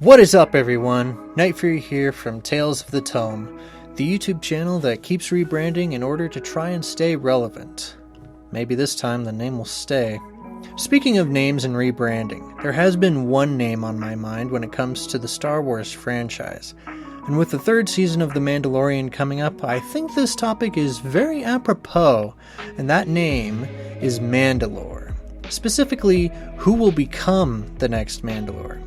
What is up, everyone? NightFury here from Tales of the Tome, the YouTube channel that keeps rebranding in order to try and stay relevant. Maybe this time the name will stay. Speaking of names and rebranding, there has been one name on my mind when it comes to the Star Wars franchise. And with the third season of The Mandalorian coming up, I think this topic is very apropos, and that name is Mandalor. Specifically, who will become the next Mandalor?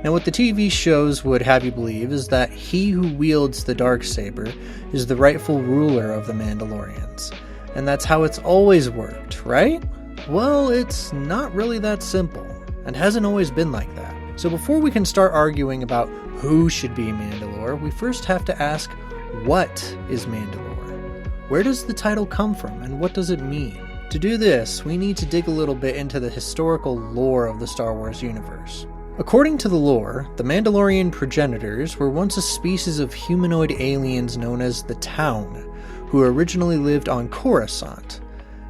Now, what the TV shows would have you believe is that he who wields the Darksaber is the rightful ruler of the Mandalorians. And that's how it's always worked, right? Well, it's not really that simple, and hasn't always been like that. So before we can start arguing about who should be Mandalor, we first have to ask, what is Mandalor? Where does the title come from, and what does it mean? To do this, we need to dig a little bit into the historical lore of the Star Wars universe. According to the lore, the Mandalorian progenitors were once a species of humanoid aliens known as the Town, who originally lived on Coruscant.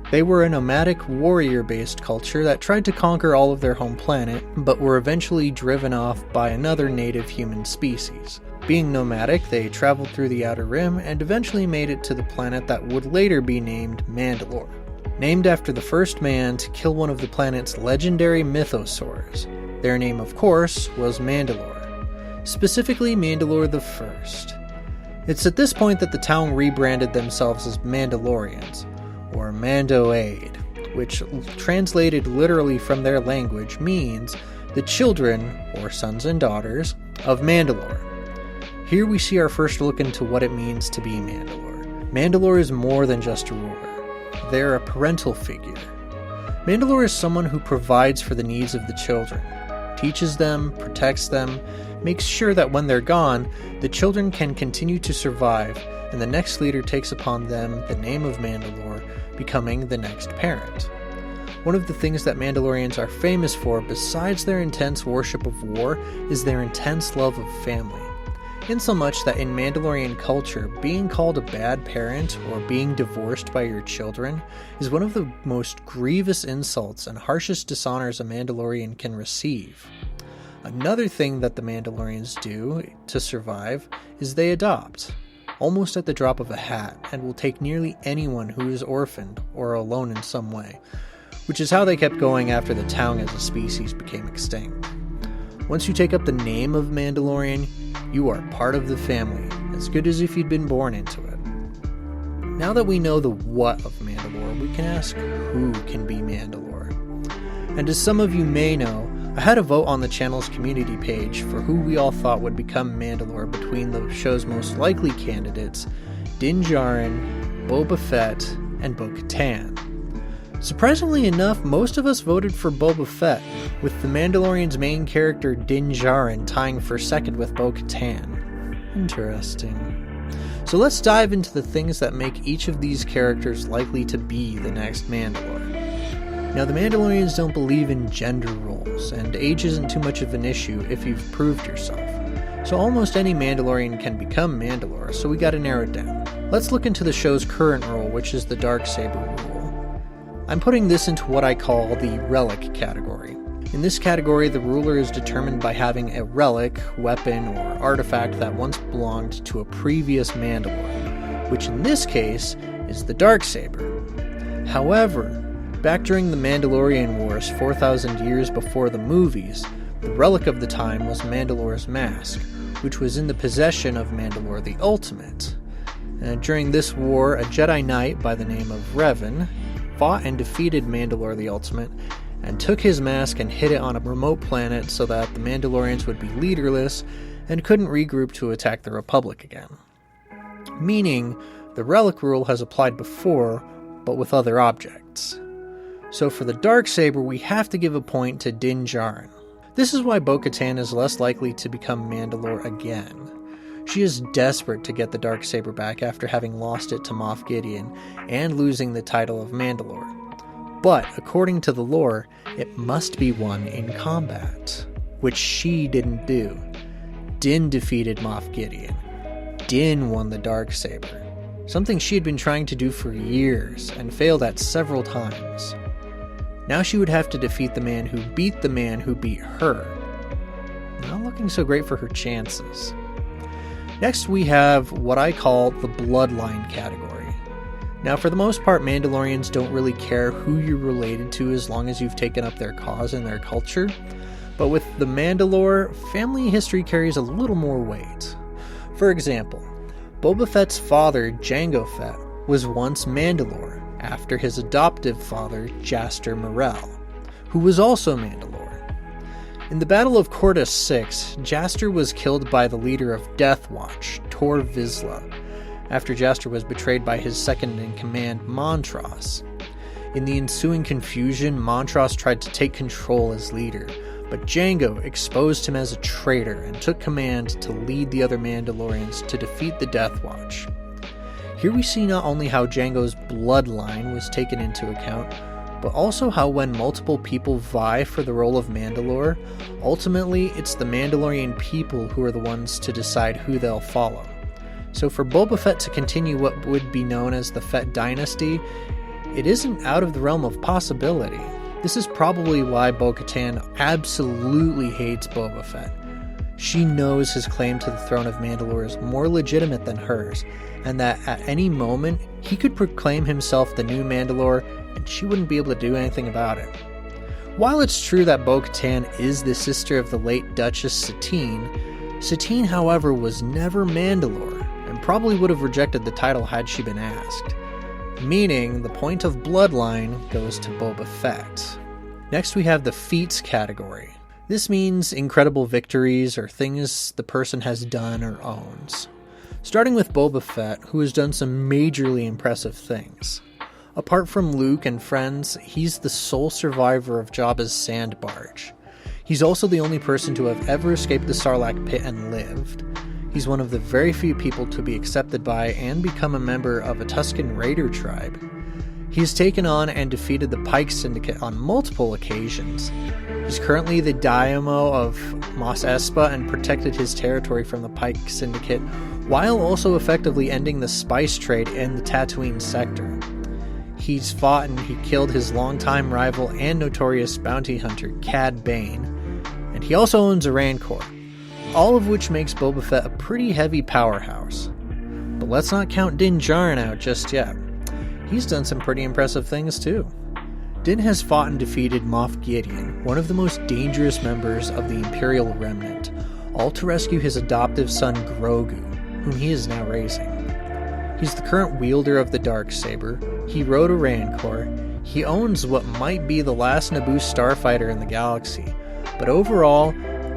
They were a nomadic, warrior-based culture that tried to conquer all of their home planet, but were eventually driven off by another native human species. Being nomadic, they traveled through the Outer Rim and eventually made it to the planet that would later be named Mandalor, named after the first man to kill one of the planet's legendary mythosaurs. Their name, of course, was Mandalor, specifically Mandalor the First. It's at this point that the Town rebranded themselves as Mandalorians, or Mandoade, which translated literally from their language means the children, or sons and daughters, of Mandalor. Here we see our first look into what it means to be Mandalor. Mandalor is more than just a ruler. They're a parental figure. Mandalor is someone who provides for the needs of the children, teaches them, protects them, makes sure that when they're gone, the children can continue to survive, and the next leader takes upon them the name of Mandalor, becoming the next parent. One of the things that Mandalorians are famous for, besides their intense worship of war, is their intense love of family. Insomuch that in Mandalorian culture, being called a bad parent or being divorced by your children is one of the most grievous insults and harshest dishonors a Mandalorian can receive. Another thing that the Mandalorians do to survive is they adopt, almost at the drop of a hat, and will take nearly anyone who is orphaned or alone in some way, which is how they kept going after the Town as a species became extinct. Once you take up the name of Mandalorian, you are part of the family, as good as if you'd been born into it. Now that we know the what of Mandalore, we can ask who can be Mandalore. And as some of you may know, I had a vote on the channel's community page for who we all thought would become Mandalore between the show's most likely candidates, Din Djarin, Boba Fett, and Bo-Katan. Surprisingly enough, most of us voted for Boba Fett, with the Mandalorian's main character Din Djarin tying for second with Bo-Katan. Interesting. So let's dive into the things that make each of these characters likely to be the next Mandalore. Now, the Mandalorians don't believe in gender roles, and age isn't too much of an issue if you've proved yourself. So almost any Mandalorian can become Mandalore, so we gotta narrow it down. Let's look into the show's current rule, which is the Darksaber rule. I'm putting this into what I call the relic category. In this category, the ruler is determined by having a relic, weapon, or artifact that once belonged to a previous Mandalore, which in this case is the Darksaber. However, back during the Mandalorian Wars 4,000 years before the movies, the relic of the time was Mandalor's mask, which was in the possession of Mandalor the Ultimate. During this war, a Jedi Knight by the name of Revan fought and defeated Mandalor the Ultimate, and took his mask and hid it on a remote planet so that the Mandalorians would be leaderless and couldn't regroup to attack the Republic again. Meaning, the Relic Rule has applied before, but with other objects. So for the Darksaber, we have to give a point to Din Djarin. This is why Bo-Katan is less likely to become Mandalore again. She is desperate to get the Darksaber back after having lost it to Moff Gideon and losing the title of Mandalore. But, according to the lore, it must be won in combat, which she didn't do. Din defeated Moff Gideon. Din won the Darksaber, something she had been trying to do for years and failed at several times. Now she would have to defeat the man who beat her. not looking so great for her chances. Next we have what I call the Bloodline category. Now for the most part, Mandalorians don't really care who you're related to as long as you've taken up their cause and their culture. But with the Mandalore, family history carries a little more weight. For example, Boba Fett's father, Jango Fett, was once Mandalore, after his adoptive father, Jaster Morrell, who was also Mandalore. In the Battle of Cortus 6, Jaster was killed by the leader of Death Watch, Tor Vizsla, after Jaster was betrayed by his second-in-command, Montross. In the ensuing confusion, Montross tried to take control as leader, but Jango exposed him as a traitor and took command to lead the other Mandalorians to defeat the Death Watch. Here we see not only how Jango's bloodline was taken into account, but also how when multiple people vie for the role of Mandalore, ultimately it's the Mandalorian people who are the ones to decide who they'll follow. So for Boba Fett to continue what would be known as the Fett dynasty, it isn't out of the realm of possibility. This is probably why Bo-Katan absolutely hates Boba Fett. She knows his claim to the throne of Mandalore is more legitimate than hers, and that at any moment he could proclaim himself the new Mandalore and she wouldn't be able to do anything about it. While it's true that Bo-Katan is the sister of the late Duchess Satine, however, was never Mandalore, and probably would have rejected the title had she been asked. Meaning, the point of Bloodline goes to Boba Fett. Next we have the Feats category. This means incredible victories or things the person has done or owns. Starting with Boba Fett, who has done some majorly impressive things. Apart from Luke and friends, he's the sole survivor of Jabba's sand barge. He's also the only person to have ever escaped the Sarlacc pit and lived. He's one of the very few people to be accepted by and become a member of a Tusken Raider tribe. He's taken on and defeated the Pike Syndicate on multiple occasions. He's currently the Daimyo of Mos Espa and protected his territory from the Pike Syndicate, while also effectively ending the spice trade in the Tatooine sector. He's fought and he killed his longtime rival and notorious bounty hunter, Cad Bane, and he also owns a Rancor, all of which makes Boba Fett a pretty heavy powerhouse. But let's not count Din Djarin out just yet. He's done some pretty impressive things too. Din has fought and defeated Moff Gideon, one of the most dangerous members of the Imperial Remnant, all to rescue his adoptive son Grogu, whom he is now raising. He's the current wielder of the Darksaber, he rode a Rancor, he owns what might be the last Naboo starfighter in the galaxy, but overall,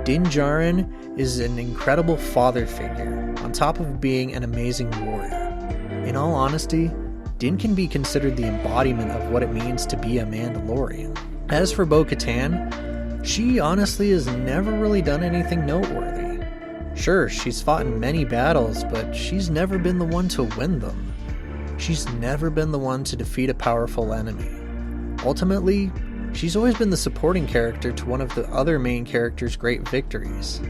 Din Djarin is an incredible father figure, on top of being an amazing warrior. In all honesty, Din can be considered the embodiment of what it means to be a Mandalorian. As for Bo-Katan, she honestly has never really done anything noteworthy. Sure, she's fought in many battles, but she's never been the one to win them. She's never been the one to defeat a powerful enemy. Ultimately, she's always been the supporting character to one of the other main character's great victories.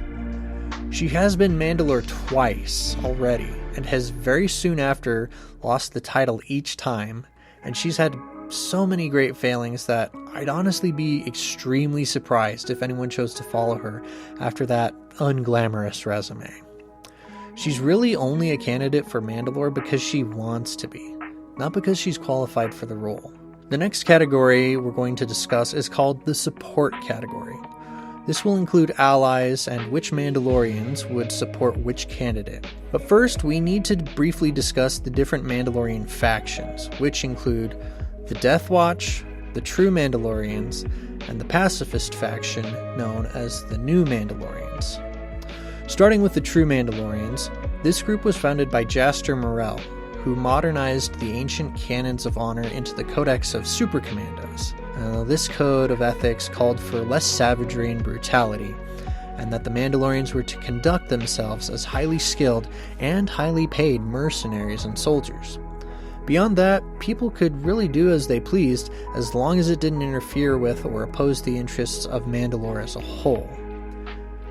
She has been Mandalore twice already, and has very soon after lost the title each time, and she's had so many great failings that I'd honestly be extremely surprised if anyone chose to follow her after that unglamorous resume. She's really only a candidate for Mandalore because she wants to be, not because she's qualified for the role. The next category we're going to discuss is called the Support category. This will include allies and which Mandalorians would support which candidate. But first, we need to briefly discuss the different Mandalorian factions, which include the Death Watch, the True Mandalorians, and the Pacifist faction known as the New Mandalorians. Starting with the True Mandalorians, this group was founded by Jaster Morrell, who modernized the ancient canons of honor into the Codex of Super Commandos. This code of ethics called for less savagery and brutality, and that the Mandalorians were to conduct themselves as highly skilled and highly paid mercenaries and soldiers. Beyond that, people could really do as they pleased as long as it didn't interfere with or oppose the interests of Mandalore as a whole.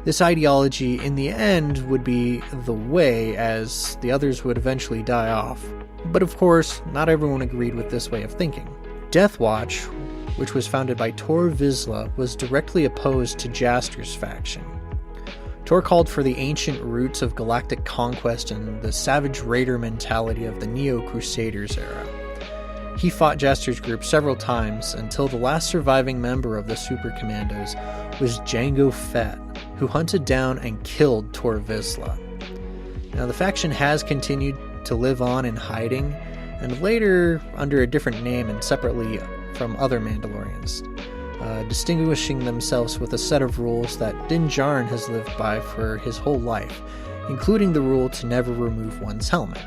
This ideology, in the end, would be the way, as the others would eventually die off. But of course, not everyone agreed with this way of thinking. Death Watch, which was founded by Tor Vizsla, was directly opposed to Jaster's faction. Tor called for the ancient roots of galactic conquest and the savage raider mentality of the Neo-Crusaders era. He fought Jester's group several times until the last surviving member of the Super Commandos was Jango Fett, who hunted down and killed Tor Vizsla. Now, the faction has continued to live on in hiding, and later under a different name and separately from other Mandalorians, distinguishing themselves with a set of rules that Din Djarin has lived by for his whole life, including the rule to never remove one's helmet.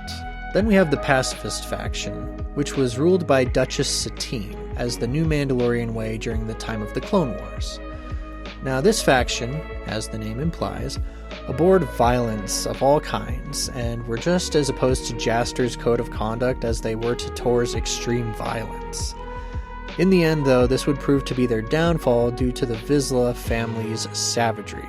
Then we have the Pacifist faction, which was ruled by Duchess Satine as the new Mandalorian way during the time of the Clone Wars. Now, this faction, as the name implies, abhorred violence of all kinds, and were just as opposed to Jaster's code of conduct as they were to Tor's extreme violence. In the end, though, this would prove to be their downfall due to the Vizsla family's savagery.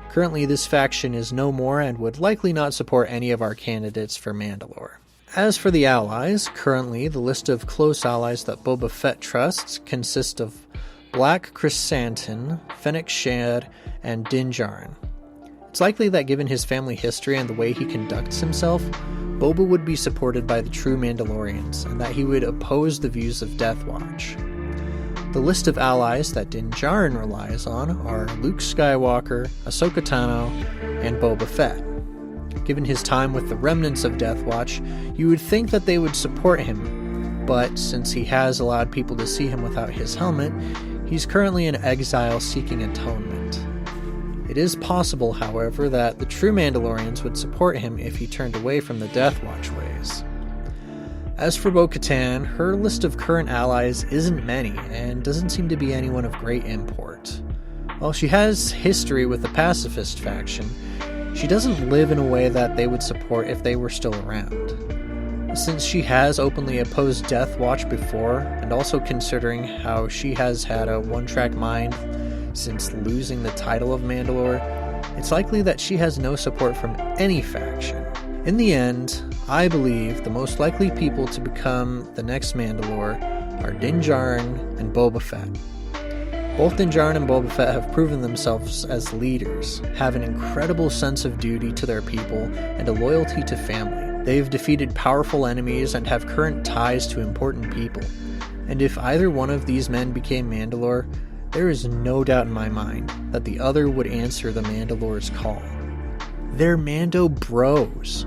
Currently, this faction is no more and would likely not support any of our candidates for Mandalore. As for the allies, currently the list of close allies that Boba Fett trusts consists of Black Chrysanthemum, Fennec Shand, and Din Djarin. It's likely that given his family history and the way he conducts himself, Boba would be supported by the true Mandalorians, and that he would oppose the views of Death Watch. The list of allies that Din Djarin relies on are Luke Skywalker, Ahsoka Tano, and Boba Fett. Given his time with the remnants of Death Watch, you would think that they would support him, but since he has allowed people to see him without his helmet, he's currently in exile seeking atonement. It is possible, however, that the true Mandalorians would support him if he turned away from the Death Watch ways. As for Bo-Katan, her list of current allies isn't many, and doesn't seem to be anyone of great import. While she has history with the pacifist faction, she doesn't live in a way that they would support if they were still around. Since she has openly opposed Death Watch before, and also considering how she has had a one-track mind since losing the title of Mandalore, it's likely that she has no support from any faction. In the end, I believe the most likely people to become the next Mandalore are Din Djarin and Boba Fett. Both Din Djarin and Boba Fett have proven themselves as leaders, have an incredible sense of duty to their people, and a loyalty to family. They've defeated powerful enemies and have current ties to important people. And if either one of these men became Mandalore, there is no doubt in my mind that the other would answer the Mandalore's call. They're Mando bros.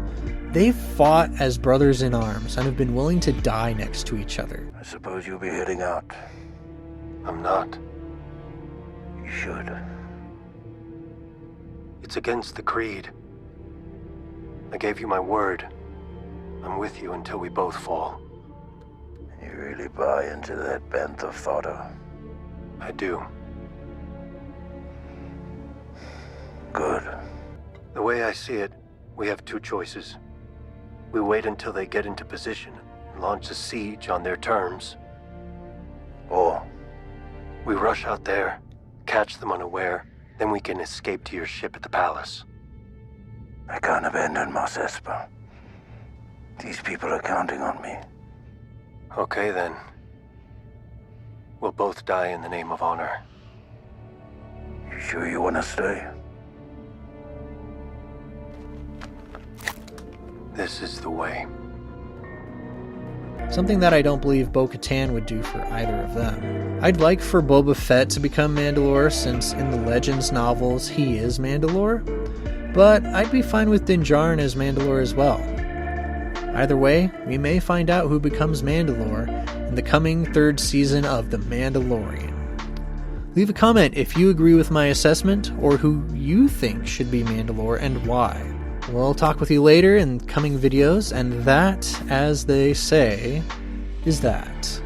They've fought as brothers in arms and have been willing to die next to each other. I suppose you'll be heading out. I'm not. You should. It's against the creed. I gave you my word. I'm with you until we both fall. You really buy into that bantha fodder? I do. Good. The way I see it, we have two choices. We wait until they get into position and launch a siege on their terms. Or we rush out there, catch them unaware, then we can escape to your ship at the palace. I can't abandon Mos Espa. These people are counting on me. Okay then. We'll both die in the name of honor. You sure you want to stay? This is the way. Something that I don't believe Bo-Katan would do for either of them. I'd like for Boba Fett to become Mandalore, since in the Legends novels he is Mandalore, but I'd be fine with Din Djarin as Mandalore as well. Either way, we may find out who becomes Mandalore in the coming third season of The Mandalorian. Leave a comment if you agree with my assessment, or who you think should be Mandalore and why. We'll talk with you later in coming videos, and that, as they say, is that.